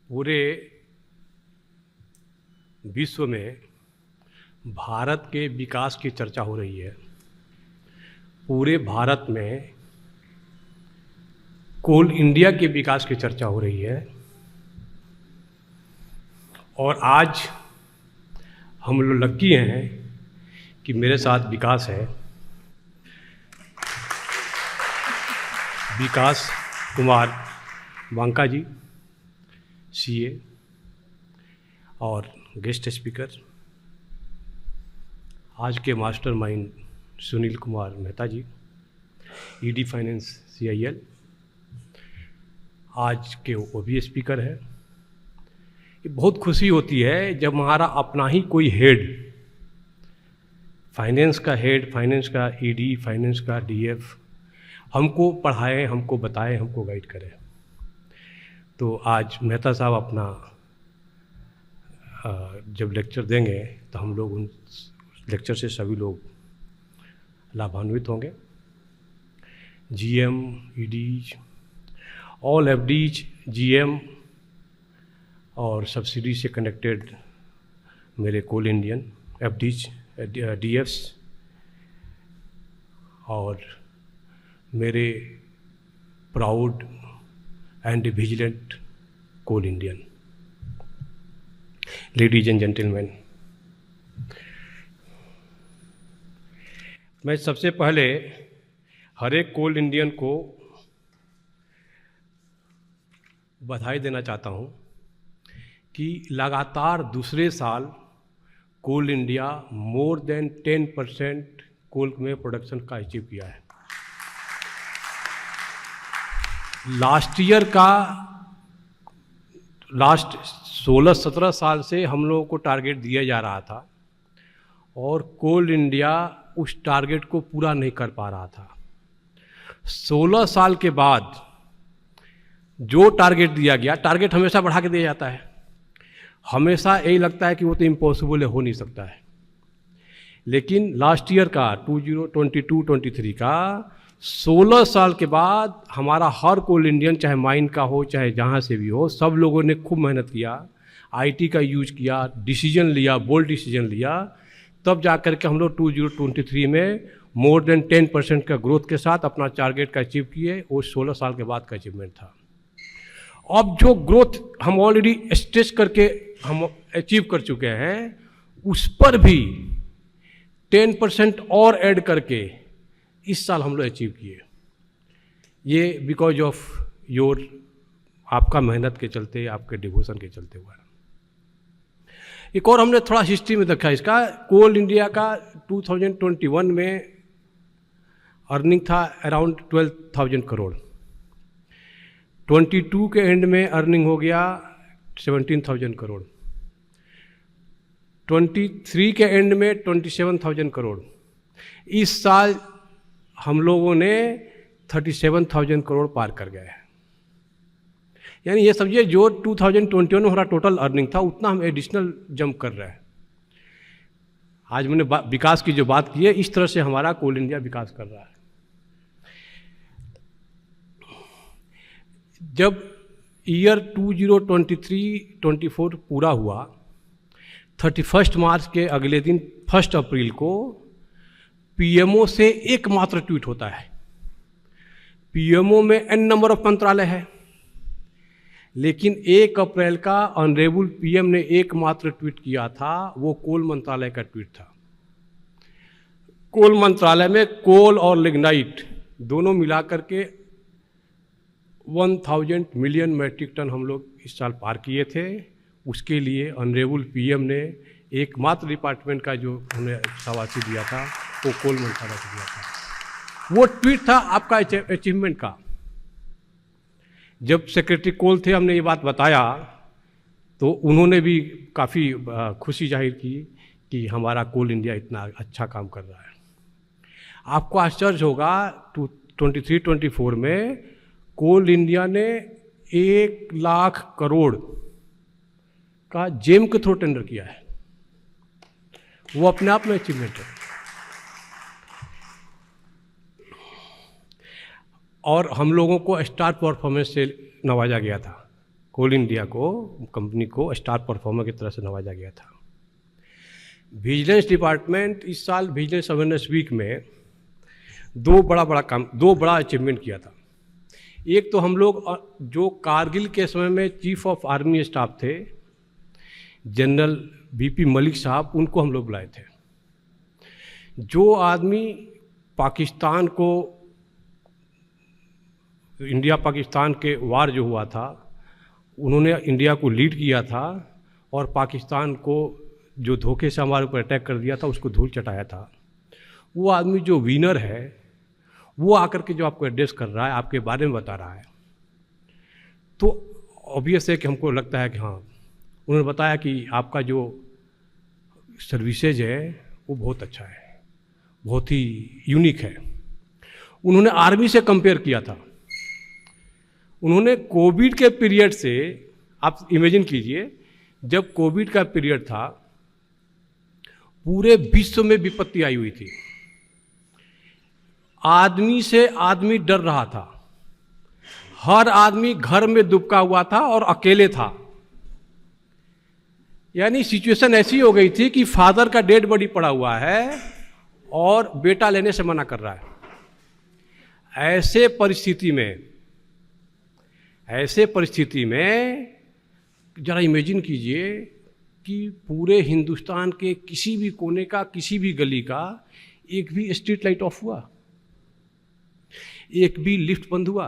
पूरे विश्व में भारत के विकास की चर्चा हो रही है। पूरे भारत में कोल इंडिया के विकास की चर्चा हो रही है। और आज हम लोग लकी हैं कि मेरे साथ विकास है, विकास कुमार बांका जी, सीए और गेस्ट स्पीकर आज के मास्टरमाइंड सुनील कुमार मेहता जी, ईडी फाइनेंस सीआईएल आज के वो भी स्पीकर है। ये बहुत खुशी होती है जब हमारा अपना ही कोई हेड, फाइनेंस का हेड, फाइनेंस का ईडी, फाइनेंस का डीएफ हमको पढ़ाए, हमको बताए, हमको गाइड करे। तो आज मेहता साहब अपना जब लेक्चर देंगे तो हम लोग उन लेक्चर से सभी लोग लाभान्वित होंगे। GM, ED, all FDs, GM और सब्सिडी से कनेक्टेड मेरे कोल इंडियन एफडीज, डीएफ्स और मेरे proud and vigilant coal Indian, ladies and gentleman, मैं सबसे पहले हर एक कोल इंडियन को बधाई देना चाहता हूं कि लगातार दूसरे साल कोल इंडिया मोर देन 10% कोल में प्रोडक्शन का अचीव किया है। लास्ट 16-17 साल से हम लोगों को टारगेट दिया जा रहा था और कोल इंडिया उस टारगेट को पूरा नहीं कर पा रहा था। 16 साल के बाद जो टारगेट दिया गया, टारगेट हमेशा बढ़ा के दिया जाता है, हमेशा यही लगता है कि वो तो इम्पॉसिबल है, हो नहीं सकता है। लेकिन लास्ट ईयर का 2022-23 का 16 साल के बाद हमारा हर कोल इंडियन, चाहे माइन का हो चाहे जहाँ से भी हो, सब लोगों ने खूब मेहनत किया, आईटी का यूज किया, डिसीजन लिया, बोल्ड डिसीजन लिया, तब जा कर के हम लोग 2023 में मोर देन 10% का ग्रोथ के साथ अपना टारगेट का अचीव किए। वो 16 साल के बाद का अचीवमेंट था। अब जो ग्रोथ हम ऑलरेडी स्ट्रेच करके हम अचीव कर चुके हैं, उस पर भी 10% और ऐड करके इस साल हम लोग अचीव किए। ये बिकॉज ऑफ योर, आपका मेहनत के चलते, आपके डिवोशन के चलते हुआ। एक और हमने थोड़ा हिस्ट्री में देखा इसका, कोल इंडिया का 2021 में अर्निंग था अराउंड 12,000 करोड़, 22 के एंड में अर्निंग हो गया 17,000 करोड़, 23 के एंड में 27,000 करोड़। इस साल हम लोगों ने 37,000 करोड़ पार कर गए हैं। यानी ये समझिए जो 2021 में हमारा टोटल अर्निंग था, उतना हम एडिशनल जंप कर रहे हैं। आज मैंने विकास की जो बात की है, इस तरह से हमारा कोल इंडिया विकास कर रहा है। जब ईयर 2023-24 पूरा हुआ, 31 मार्च के अगले दिन 1 अप्रैल को पीएमओ से एकमात्र ट्वीट होता है। पीएमओ में n नंबर ऑफ मंत्रालय है, लेकिन 1 अप्रैल का ऑनरेबल पीएम ने एकमात्र ट्वीट किया था, वो कोल मंत्रालय का ट्वीट था। कोल मंत्रालय में कोल और लिग्नाइट दोनों मिलाकर के 1000 मिलियन मैट्रिक टन हम लोग इस साल पार किए थे। उसके लिए ऑनरेबल पीएम ने एकमात्र डिपार्टमेंट का जो उन्हें शाबाशी दिया था, वो कोल मंत्रालय को दिया था। वो ट्वीट था आपका अचीवमेंट का। जब सेक्रेटरी कोल थे, हमने ये बात बताया तो उन्होंने भी काफ़ी खुशी जाहिर की कि हमारा कोल इंडिया इतना अच्छा काम कर रहा है। आपको आश्चर्य होगा, 23-24 में कोल इंडिया ने 1 लाख करोड़ का जेम के थ्रू टेंडर किया है। वो अपने आप में अचीवमेंट है। और हम लोगों को स्टार परफॉर्मेंस से नवाजा गया था। कोल इंडिया को, कंपनी को स्टार परफॉर्मर की तरह से नवाजा गया था। विजिलेंस डिपार्टमेंट इस साल विजिलेंस अवेयरनेस वीक में दो बड़ा अचीवमेंट किया था। एक तो हम लोग जो कारगिल के समय में चीफ ऑफ आर्मी स्टाफ थे जनरल बीपी मलिक साहब, उनको हम लोग बुलाए थे। जो आदमी पाकिस्तान को, इंडिया पाकिस्तान के वार जो हुआ था, उन्होंने इंडिया को लीड किया था और पाकिस्तान को जो धोखे से हमारे ऊपर अटैक कर दिया था उसको धूल चटाया था, वो आदमी जो विनर है वो आकर के जो आपको एड्रेस कर रहा है, आपके बारे में बता रहा है, तो ऑब्वियस है कि हमको लगता है कि हाँ, उन्होंने बताया कि आपका जो सर्विसेज है वो बहुत अच्छा है, बहुत ही यूनिक है। उन्होंने आर्मी से कंपेयर किया था। उन्होंने कोविड के पीरियड से, आप इमेजिन कीजिए, जब कोविड का पीरियड था पूरे विश्व में विपत्ति आई हुई थी, आदमी से आदमी डर रहा था, हर आदमी घर में दुबका हुआ था और अकेले था। यानी सिचुएशन ऐसी हो गई थी कि फादर का डेड बॉडी पड़ा हुआ है और बेटा लेने से मना कर रहा है। ऐसे परिस्थिति में जरा इमेजिन कीजिए कि पूरे हिंदुस्तान के किसी भी कोने का, किसी भी गली का एक भी स्ट्रीट लाइट ऑफ हुआ, एक भी लिफ्ट बंद हुआ,